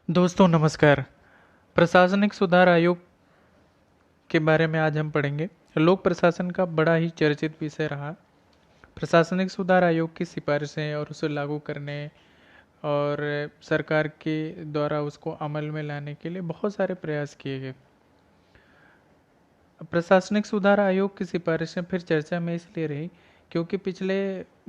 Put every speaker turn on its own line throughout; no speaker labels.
दोस्तों नमस्कार। प्रशासनिक सुधार आयोग के बारे में आज हम पढ़ेंगे। लोक प्रशासन का बड़ा ही चर्चित विषय रहा। प्रशासनिक सुधार आयोग की सिफारिशें और उसे लागू करने और सरकार के द्वारा उसको अमल में लाने के लिए बहुत सारे प्रयास किए गए। प्रशासनिक सुधार आयोग की सिफारिशें फिर चर्चा में इसलिए रही क्योंकि पिछले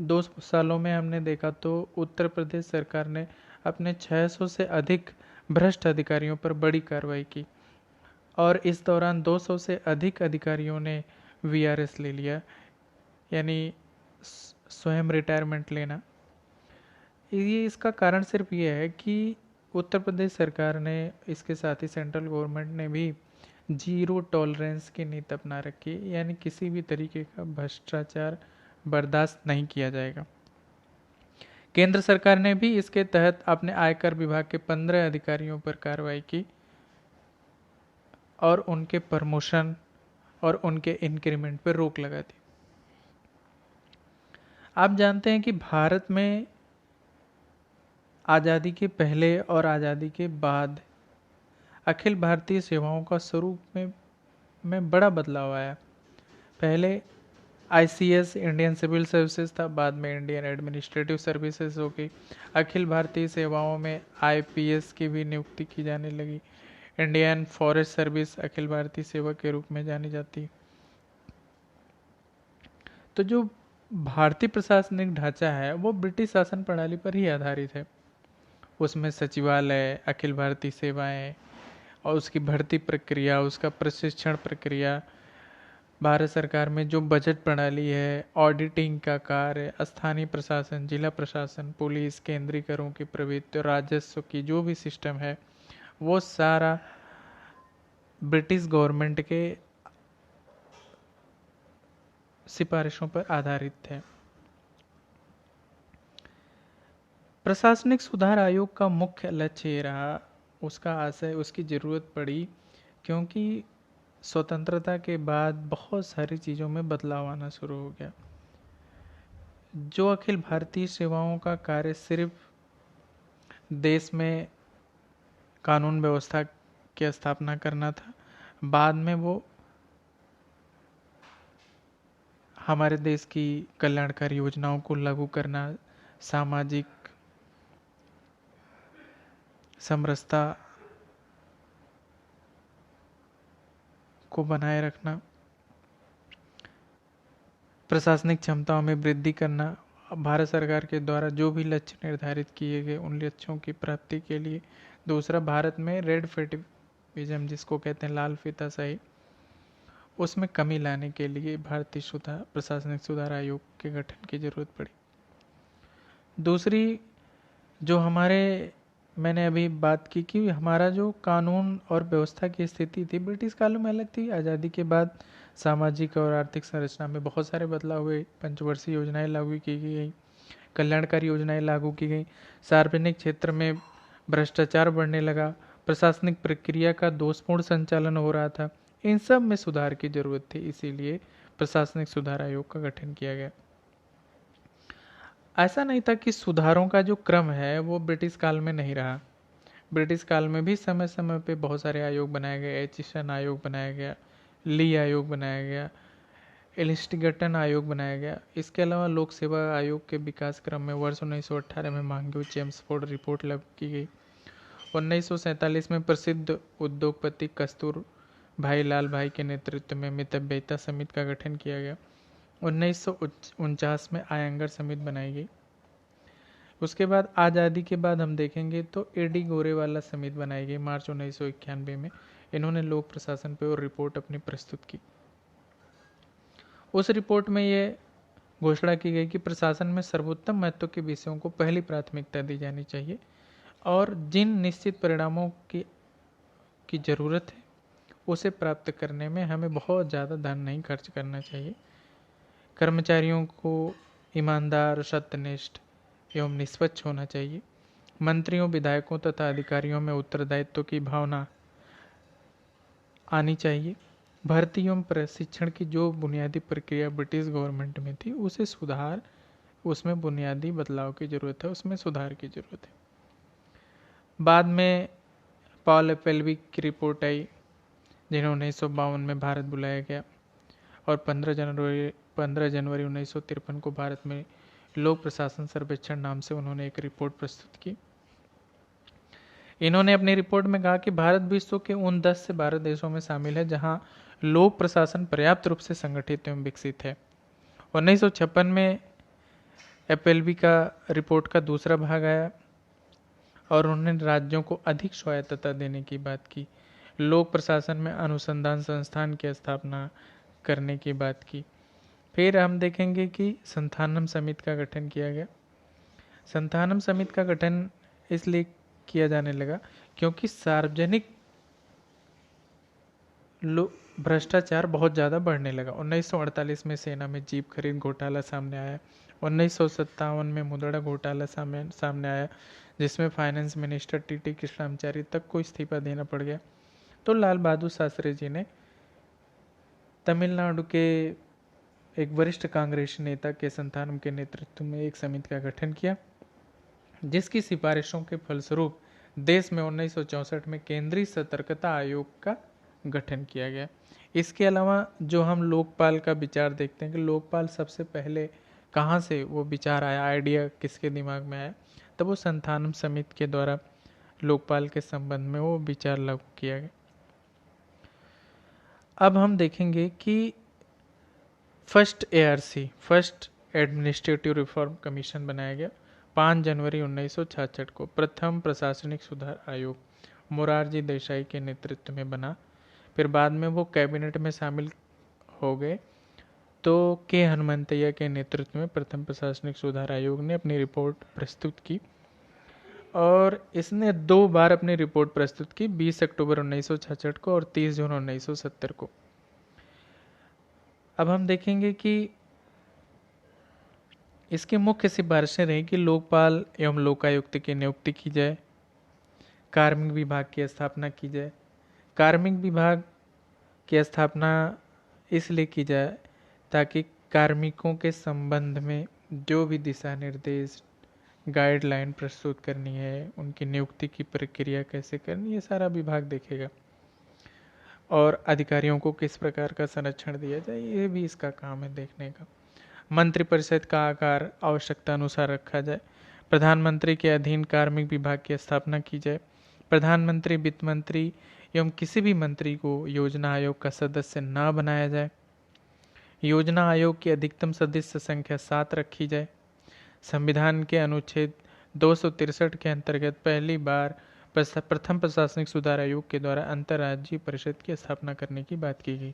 2 सालों में हमने देखा तो उत्तर प्रदेश सरकार ने अपने 600 से अधिक भ्रष्ट अधिकारियों पर बड़ी कार्रवाई की और इस दौरान 200 से अधिक अधिकारियों ने वीआरएस ले लिया, यानी स्वयं रिटायरमेंट लेना। ये इसका कारण सिर्फ ये है कि उत्तर प्रदेश सरकार ने, इसके साथ ही सेंट्रल गवर्नमेंट ने भी जीरो टॉलरेंस की नीति अपना रखी, यानी किसी भी तरीके का भ्रष्टाचार बर्दाश्त नहीं किया जाएगा। केंद्र सरकार ने भी इसके तहत अपने आयकर विभाग के 15 अधिकारियों पर कार्रवाई की और उनके प्रमोशन और उनके इंक्रीमेंट पर रोक लगा दी। आप जानते हैं कि भारत में आज़ादी के पहले और आज़ादी के बाद अखिल भारतीय सेवाओं का स्वरूप में बड़ा बदलाव आया। पहले आईसीएस इंडियन सिविल सर्विसेज था, बाद में इंडियन एडमिनिस्ट्रेटिव सर्विसेज हो गई। अखिल भारतीय सेवाओं में आईपीएस की भी नियुक्ति की जाने लगी। Indian forest service Akhil Bharatiya सेवा के रूप में जानी जाती। तो जो भारतीय प्रशासनिक ढांचा है वो ब्रिटिश शासन प्रणाली पर ही आधारित है। उसमें सचिवालय, अखिल भारतीय सेवाएं और उसकी भर्ती प्रक्रिया, उसका प्रशिक्षण प्रक्रिया, भारत सरकार में जो बजट प्रणाली है, ऑडिटिंग का कार्य, स्थानीय प्रशासन, जिला प्रशासन, पुलिस, केंद्रीय करों की प्रवृत्ति, राजस्व की जो भी सिस्टम है, वो सारा ब्रिटिश गवर्नमेंट के सिफारिशों पर आधारित है। प्रशासनिक सुधार आयोग का मुख्य लक्ष्य ये रहा, उसका आशय, उसकी ज़रूरत पड़ी क्योंकि स्वतंत्रता के बाद बहुत सारी चीज़ों में बदलाव आना शुरू हो गया। जो अखिल भारतीय सेवाओं का कार्य सिर्फ देश में कानून व्यवस्था की स्थापना करना था, बाद में वो हमारे देश की कल्याणकारी योजनाओं को लागू करना, सामाजिक समरसता को बनाए रखना, प्रशासनिक क्षमताओं में वृद्धि करना, भारत सरकार के द्वारा जो भी लक्ष्य निर्धारित किए गए उन लक्ष्यों की प्राप्ति के लिए। दूसरा, भारत में रेड फेटिविज्म जिसको कहते हैं, लाल फीता सही, उसमें कमी लाने के लिए भारतीय प्रशासनिक सुधार आयोग के गठन की जरूरत पड़ी। दूसरी, जो मैंने अभी बात की कि हमारा जो कानून और व्यवस्था की स्थिति थी ब्रिटिश कालों में अलग थी। आज़ादी के बाद सामाजिक और आर्थिक संरचना में बहुत सारे बदलाव हुए। पंचवर्षीय योजनाएं लागू की गई, कल्याणकारी योजनाएं लागू की गई, सार्वजनिक क्षेत्र में भ्रष्टाचार बढ़ने लगा, प्रशासनिक प्रक्रिया का दोषपूर्ण संचालन हो रहा था। इन सब में सुधार की जरूरत थी, इसीलिए प्रशासनिक सुधार आयोग का गठन किया गया। ऐसा नहीं था कि सुधारों का जो क्रम है वो ब्रिटिश काल में नहीं रहा। ब्रिटिश काल में भी समय समय पे बहुत सारे आयोग बनाए गए। एचिसन आयोग बनाया गया, ली आयोग बनाया गया, एलिस्टिगटन आयोग बनाया गया। इसके अलावा लोक सेवा आयोग के विकास क्रम में वर्ष 1918 में मांगो चेम्सफोर्ड रिपोर्ट लागू की गई। 1947 में प्रसिद्ध उद्योगपति कस्तूर भाई लाल भाई के नेतृत्व में मितव्ययिता समिति का गठन किया गया। 1949 में आयंगर समिति बनाई गई। उसके बाद आज़ादी के बाद हम देखेंगे तो एडी गोरेवाला समिति बनाई गई मार्च 1991 में। इन्होंने लोक प्रशासन पर रिपोर्ट अपनी प्रस्तुत की। उस रिपोर्ट में ये घोषणा की गई कि प्रशासन में सर्वोत्तम महत्व के विषयों को पहली प्राथमिकता दी जानी चाहिए और जिन निश्चित परिणामों की जरूरत है उसे प्राप्त करने में हमें बहुत ज़्यादा धन नहीं खर्च करना चाहिए। कर्मचारियों को ईमानदार, सत्यनिष्ठ एवं निष्पक्ष होना चाहिए। मंत्रियों, विधायकों तथा अधिकारियों में उत्तरदायित्व की भावना आनी चाहिए। भर्ती एवं प्रशिक्षण की जो बुनियादी प्रक्रिया ब्रिटिश गवर्नमेंट में थी उसे उसमें बुनियादी बदलाव की जरूरत है, उसमें सुधार की जरूरत है। बाद में पॉल एपेल्वी की रिपोर्ट आई, जिन्हें 1952 में भारत बुलाया गया, और 15 जनवरी 1953 को भारत में लोक प्रशासन सर्वेक्षण नाम से उन्होंने एक रिपोर्ट प्रस्तुत की। इन्होंने अपनी रिपोर्ट में कहा कि भारत विश्व के उन 10 से 12 देशों में शामिल है जहां लोक प्रशासन पर्याप्त रूप से संगठित एवं विकसित है। 1956 में एपेल्वी का रिपोर्ट का दूसरा भाग आया और उन्होंने राज्यों को अधिक स्वायत्तता देने की बात की, लोक प्रशासन में अनुसंधान संस्थान की स्थापना करने की बात की। फिर हम देखेंगे कि संथानम समिति का गठन किया गया। संथानम समिति का गठन इसलिए किया जाने लगा क्योंकि सार्वजनिक भ्रष्टाचार बहुत ज़्यादा बढ़ने लगा। 1948 में सेना में जीप खरीद घोटाला सामने आया। 1957 में मुद्रा घोटाला सामने आया, जिसमें फाइनेंस मिनिस्टर टीटी कृष्णाचारी तक को इस्तीफा देना पड़ गया। तो लाल बहादुर शास्त्री जी ने तमिलनाडु के एक वरिष्ठ कांग्रेसी नेता के संथानम के नेतृत्व में एक समिति का गठन किया, जिसकी सिफारिशों के फलस्वरूप देश में 1964 में केंद्रीय सतर्कता आयोग का गठन किया गया। इसके अलावा जो हम लोकपाल का विचार देखते हैं कि लोकपाल सबसे पहले कहाँ से वो विचार आया, आइडिया किसके दिमाग में आया, तब वो संथानम समिति के द्वारा लोकपाल के संबंध में वो विचार लागू किया गया। अब हम देखेंगे कि first ARC, first administrative reform commission बनाया गया 5 जनवरी 1966 को। प्रथम प्रशासनिक सुधार आयोग मोरारजी देसाई के नेतृत्व में बना। फिर बाद में वो कैबिनेट में शामिल हो गए, तो के हनुमंतैया के नेतृत्व में प्रथम प्रशासनिक सुधार आयोग ने अपनी रिपोर्ट प्रस्तुत की और इसने 2 बार अपनी रिपोर्ट प्रस्तुत की, 20 अक्टूबर 1966 को और 30 जून 1970 को। अब हम देखेंगे कि इसकी मुख्य सिफारिशें रही कि लोकपाल एवं लोकायुक्त की नियुक्ति की जाए, कार्मिक विभाग की स्थापना की जाए। कार्मिक विभाग की स्थापना इसलिए की जाए ताकि कार्मिकों के संबंध में जो भी दिशा निर्देश, गाइडलाइन प्रस्तुत करनी है, उनकी नियुक्ति की प्रक्रिया कैसे करनी है, सारा विभाग देखेगा। और अधिकारियों को किस प्रकार का संरक्षण दिया जाए, ये भी इसका काम है देखने का। मंत्रिपरिषद का आकार आवश्यकता अनुसार रखा जाए। प्रधानमंत्री के अधीन कार्मिक विभाग की स्थापना की जाए। प्रधानमंत्री, वित्त मंत्री एवं किसी भी मंत्री को योजना आयोग का सदस्य न बनाया जाए। योजना आयोग की अधिकतम सदस्य संख्या 7 रखी जाए। संविधान के अनुच्छेद 263 के अंतर्गत पहली बार प्रथम प्रशासनिक सुधार आयोग के द्वारा अंतर्राज्यीय परिषद की स्थापना करने की बात की गई।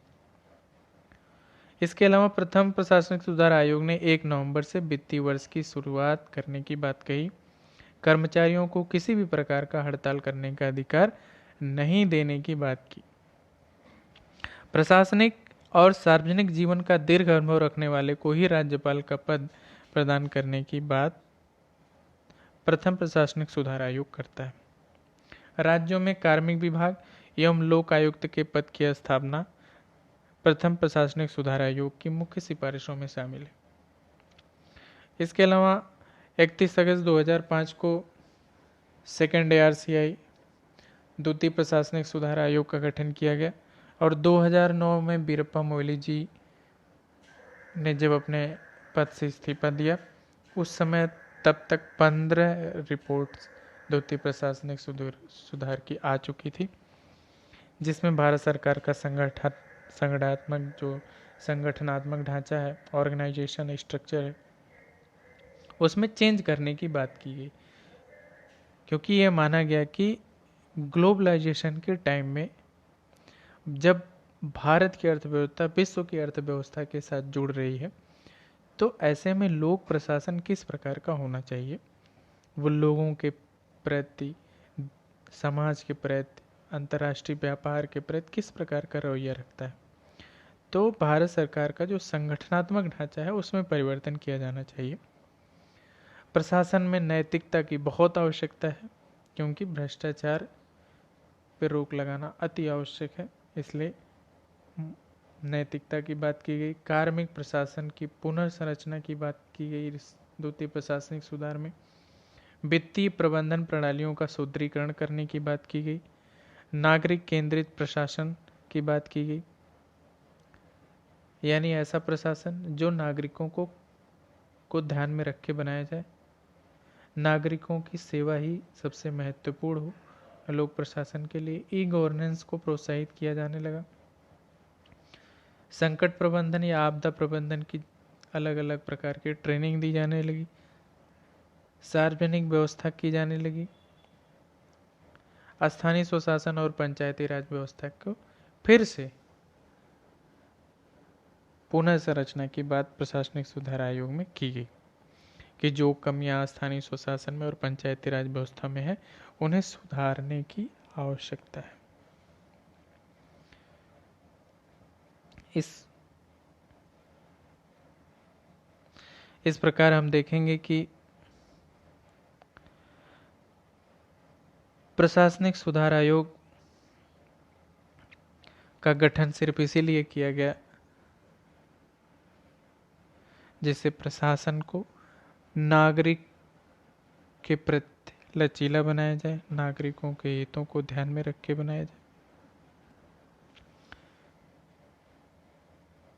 इसके अलावा प्रथम प्रशासनिक सुधार आयोग ने 1 नवंबर से वित्तीय वर्ष की शुरुआत करने की बात कही। कर्मचारियों को किसी भी प्रकार का हड़ताल करने का अधिकार नहीं देने की बात की। प्रशासनिक और सार्वजनिक जीवन का दीर्घ अनुभव रखने वाले को ही राज्यपाल का पद प्रदान करने की बात प्रथम प्रशासनिक सुधार आयोग करता है। राज्यों में कार्मिक विभाग एवं लोक आयुक्त के पद की स्थापना प्रथम प्रशासनिक सुधार आयोग की मुख्य सिफारिशों में शामिल है। इसके अलावा 31 अगस्त 2005 को सेकेंड ARCI द्वितीय प्रशासनिक सुधार आयोग का गठन किया गया और 2009 में वीरप्पा मोइली जी ने जब अपने पद से इस्तीफा दिया, उस समय तब तक 15 रिपोर्ट्स द्वितीय प्रशासनिक सुधार की आ चुकी थी, जिसमें भारत सरकार का संगठनात्मक ढांचा है, ऑर्गेनाइजेशन स्ट्रक्चर है, उसमें चेंज करने की बात की गई, क्योंकि यह माना गया कि ग्लोबलाइजेशन के टाइम में जब भारत की अर्थव्यवस्था विश्व की अर्थव्यवस्था के साथ जुड़ रही है, तो ऐसे में लोक प्रशासन किस प्रकार का होना चाहिए, वो लोगों के प्रति, समाज के प्रति, अंतर्राष्ट्रीय व्यापार के प्रति किस प्रकार का रवैया रखता है। तो भारत सरकार का जो संगठनात्मक ढांचा है उसमें परिवर्तन किया जाना चाहिए। प्रशासन में नैतिकता की बहुत आवश्यकता है, क्योंकि भ्रष्टाचार पर रोक लगाना अति आवश्यक है, इसलिए नैतिकता की बात की गई। कार्मिक प्रशासन की पुनर्संरचना की बात की गई द्वितीय प्रशासनिक सुधार में। वित्तीय प्रबंधन प्रणालियों का सुदृढ़ीकरण करने की बात की गई। नागरिक केंद्रित प्रशासन की बात की गई, यानी ऐसा प्रशासन जो नागरिकों को ध्यान में रख के बनाया जाए, नागरिकों की सेवा ही सबसे महत्वपूर्ण हो लोक प्रशासन के लिए। ई गवर्नेंस को प्रोत्साहित किया जाने लगा। संकट प्रबंधन या आपदा प्रबंधन की अलग अलग प्रकार की ट्रेनिंग दी जाने लगी। सार्वजनिक व्यवस्था की जाने लगी। स्थानीय स्वशासन और पंचायती राज व्यवस्था को फिर से पुनः संरचना की बात प्रशासनिक सुधार आयोग में की गई कि जो कमियां स्थानीय स्वशासन में और पंचायती राज व्यवस्था में है उन्हें सुधारने की आवश्यकता है। इस प्रकार हम देखेंगे कि प्रशासनिक सुधार आयोग का गठन सिर्फ इसीलिए किया गया जिससे प्रशासन को नागरिक के प्रति लचीला बनाया जाए, नागरिकों के हितों को ध्यान में रख के बनाया जाए।